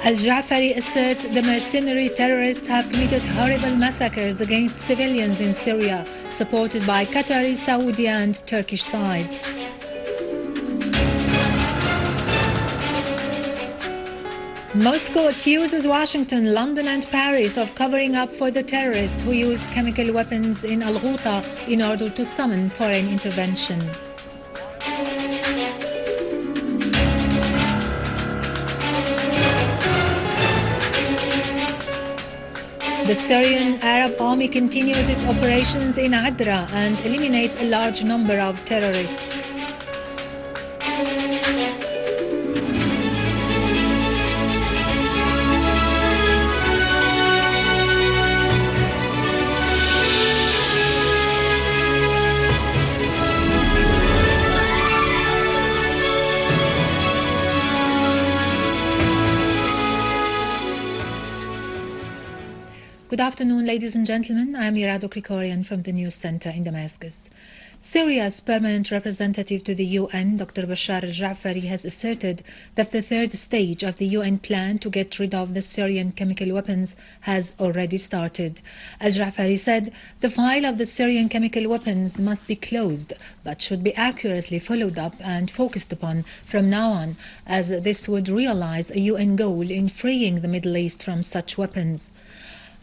Al-Jaafari asserts the mercenary terrorists have committed horrible massacres against civilians in Syria, supported by Qatari, Saudi and Turkish sides. Moscow accuses Washington, London and Paris of covering up for the terrorists who used chemical weapons in Al-Ghouta in order to summon foreign intervention. The Syrian Arab army continues its operations in Adra and eliminates a large number of terrorists. Good afternoon, ladies and gentlemen. I am Adra from the News Center in Damascus. Syria's permanent representative to the UN, Dr. Bashar Al-Jaafari, has asserted that the third stage of the UN plan to get rid of the Syrian chemical weapons has already started. Al-Jaafari said the file of the Syrian chemical weapons must be closed, but should be accurately followed up and focused upon from now on, as this would realize a UN goal in freeing the Middle East from such weapons.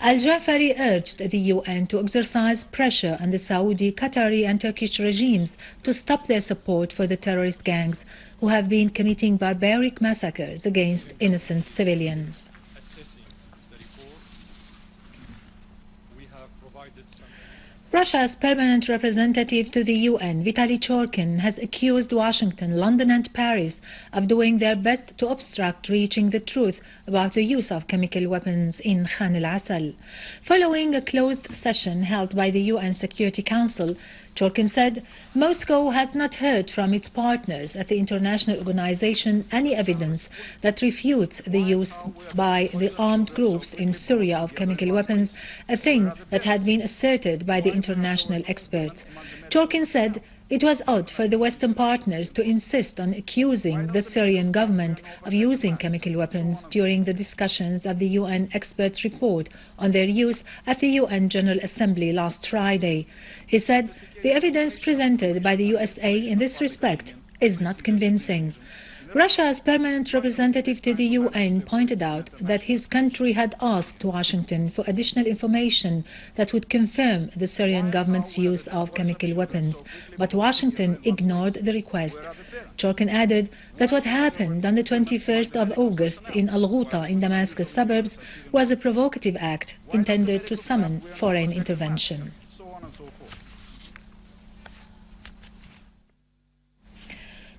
Al-Jaafari urged the UN to exercise pressure on the Saudi, Qatari and Turkish regimes to stop their support for the terrorist gangs who have been committing barbaric massacres against innocent civilians. Russia's permanent representative to the UN, Vitaly Churkin, has accused Washington, London and Paris of doing their best to obstruct reaching the truth about the use of chemical weapons in Khan al-Assal. Following a closed session held by the UN Security Council, Churkin said Moscow has not heard from its partners at the international organization any evidence that refutes the use by the armed groups in Syria of chemical weapons, a thing that had been asserted by the international experts. Churkin said it was odd for the Western partners to insist on accusing the Syrian government of using chemical weapons during the discussions of the UN experts' report on their use at the UN General Assembly last Friday. He said the evidence presented by the USA in this respect is not convincing. Russia's permanent representative to the UN pointed out that his country had asked Washington for additional information that would confirm the Syrian government's use of chemical weapons, but Washington ignored the request. Churkin added that what happened on the 21st of August in Al-Ghouta in Damascus suburbs was a provocative act intended to summon foreign intervention.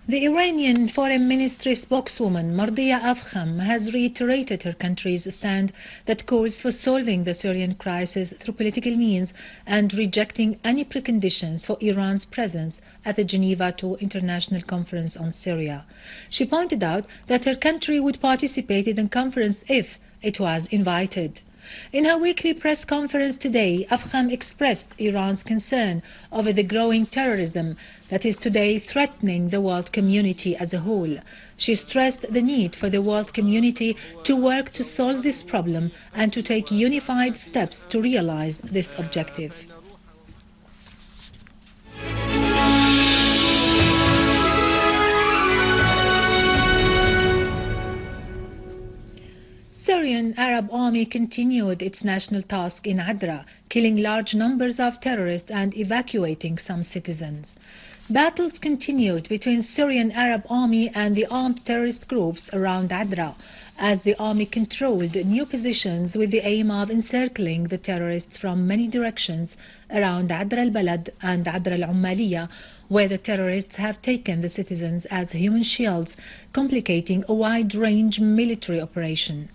The Iranian Foreign Ministry spokeswoman Mardiya Afkham has reiterated her country's stand that calls for solving the Syrian crisis through political means and rejecting any preconditions for Iran's presence at the Geneva II International Conference on Syria. She pointed out that her country would participate in the conference if it was invited. In her weekly press conference today, Afkham expressed Iran's concern over the growing terrorism that is today threatening the world community as a whole. She stressed the need for the world community to work to solve this problem and to take unified steps to realize this objective. Syrian Arab army continued its national task in Adra, killing large numbers of terrorists and evacuating some citizens. Battles continued between Syrian Arab army and the armed terrorist groups around Adra, as the army controlled new positions with the aim of encircling the terrorists from many directions around Adra al-Balad and Adra al-Ummaliya, where the terrorists have taken the citizens as human shields, complicating a wide-range military operation.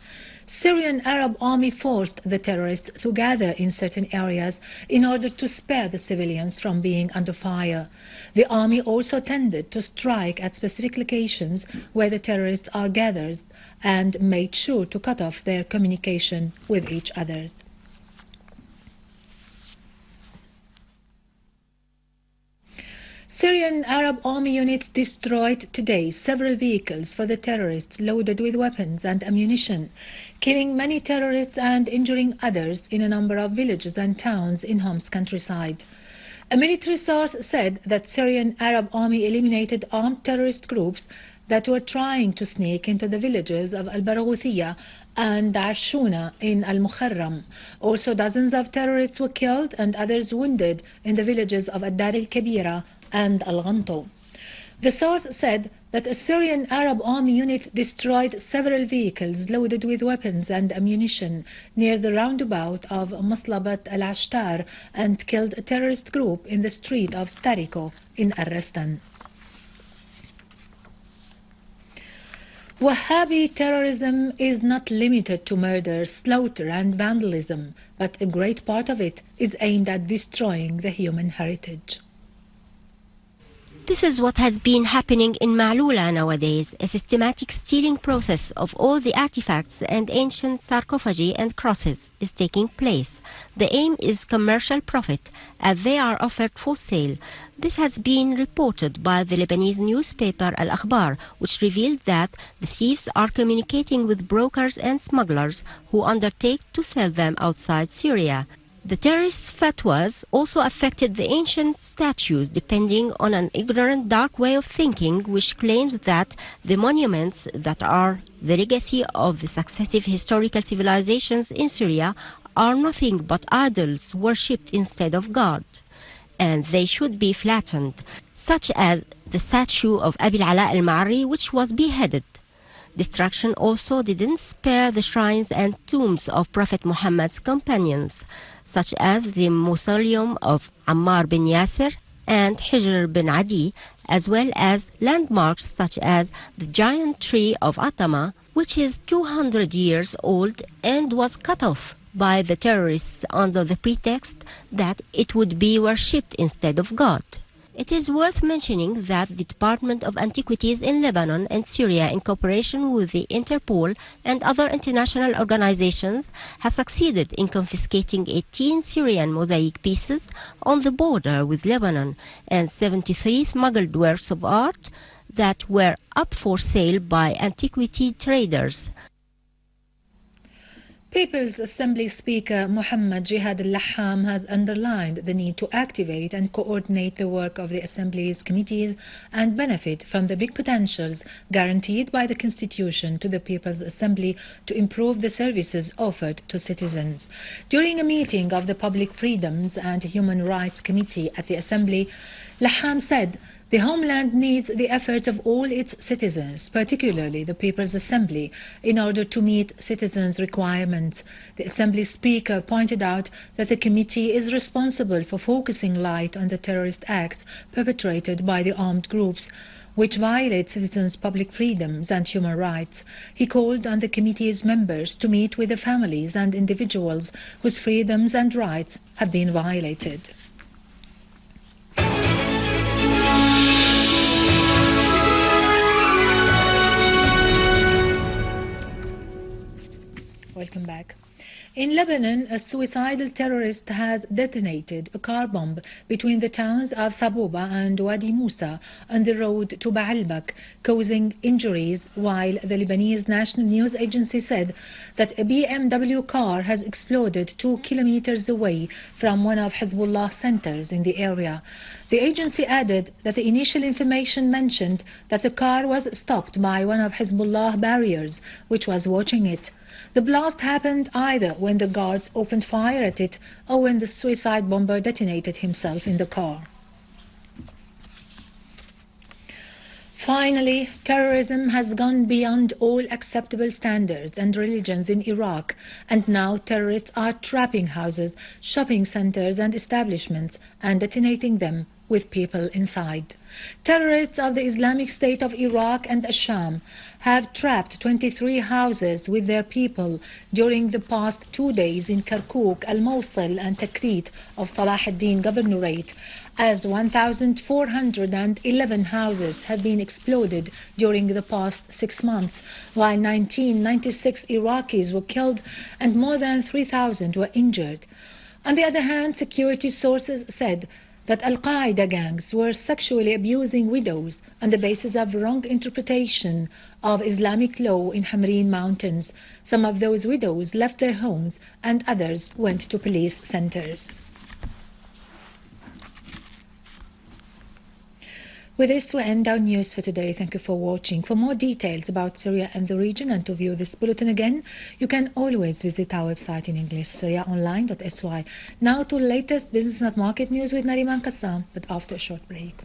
Syrian Arab army forced the terrorists to gather in certain areas in order to spare the civilians from being under fire. The army also tended to strike at specific locations where the terrorists are gathered and made sure to cut off their communication with each other. Syrian Arab army units destroyed today several vehicles for the terrorists loaded with weapons and ammunition, killing many terrorists and injuring others in a number of villages and towns in Hom's countryside. A military source said that Syrian Arab army eliminated armed terrorist groups that were trying to sneak into the villages of Al-Barghouthiyya and Arshuna in Al-Mukharram. Also, dozens of terrorists were killed and others wounded in the villages of Ad-Dar al-Kabira and Al-Ghanto. The source said that a Syrian Arab army unit destroyed several vehicles loaded with weapons and ammunition near the roundabout of Maslabat al-Ashtar and killed a terrorist group in the street of Stariko in Ar-Rastan. Wahhabi terrorism is not limited to murder, slaughter and vandalism, but a great part of it is aimed at destroying the human heritage. This is what has been happening in Ma'loula nowadays, a systematic stealing process of all the artifacts and ancient sarcophagi and crosses is taking place. The aim is commercial profit, as they are offered for sale. This has been reported by the Lebanese newspaper Al-Akhbar, which revealed that the thieves are communicating with brokers and smugglers who undertake to sell them outside Syria. The terrorists' fatwas also affected the ancient statues, depending on an ignorant, dark way of thinking which claims that the monuments that are the legacy of the successive historical civilizations in Syria are nothing but idols worshipped instead of God, and they should be flattened, such as the statue of Abi al-Ala al-Ma'ari, which was beheaded. Destruction also didn't spare the shrines and tombs of Prophet Muhammad's companions, such as the mausoleum of Ammar bin Yasir and Hijr bin Adi, as well as landmarks such as the giant tree of Atama, which is 200 years old and was cut off by the terrorists under the pretext that it would be worshipped instead of God. It is worth mentioning that the Department of Antiquities in Lebanon and Syria, in cooperation with the Interpol and other international organizations, has succeeded in confiscating 18 Syrian mosaic pieces on the border with Lebanon and 73 smuggled works of art that were up for sale by antiquity traders. People's Assembly Speaker Muhammad Jihad al-Laham has underlined the need to activate and coordinate the work of the Assembly's committees and benefit from the big potentials guaranteed by the Constitution to the People's Assembly to improve the services offered to citizens. During a meeting of the Public Freedoms and Human Rights Committee at the Assembly, Laham said, "The homeland needs the efforts of all its citizens, particularly the People's Assembly, in order to meet citizens' requirements." The Assembly Speaker pointed out that the committee is responsible for focusing light on the terrorist acts perpetrated by the armed groups, which violate citizens' public freedoms and human rights. He called on the committee's members to meet with the families and individuals whose freedoms and rights have been violated. Welcome back. In Lebanon, a suicidal terrorist has detonated a car bomb between the towns of Sabouba and Wadi Musa on the road to Baalbek, causing injuries, while the Lebanese National News Agency said that a BMW car has exploded 2 kilometers away from one of Hezbollah centers in the area. The agency added that the initial information mentioned that the car was stopped by one of Hezbollah barriers, which was watching it. The blast happened either when the guards opened fire at it or when the suicide bomber detonated himself in the car. Finally, terrorism has gone beyond all acceptable standards and religions in Iraq, and now terrorists are trapping houses, shopping centers and establishments and detonating them with people inside. Terrorists of the Islamic State of Iraq and Asham have trapped 23 houses with their people during the past 2 days in Kirkuk, Al-Mosul and Tikrit of Salah ad-Din Governorate, as 1,411 houses have been exploded during the past 6 months, while 1996 Iraqis were killed and more than 3,000 were injured. On the other hand, security sources said that Al-Qaeda gangs were sexually abusing widows on the basis of wrong interpretation of Islamic law in Hamreen Mountains. Some of those widows left their homes and others went to police centers. With this, we end our news for today. Thank you for watching. For more details about Syria and the region and to view this bulletin again, you can always visit our website in English, syriaonline.sy. Now to latest business and market news with Nariman Qassam, but after a short break.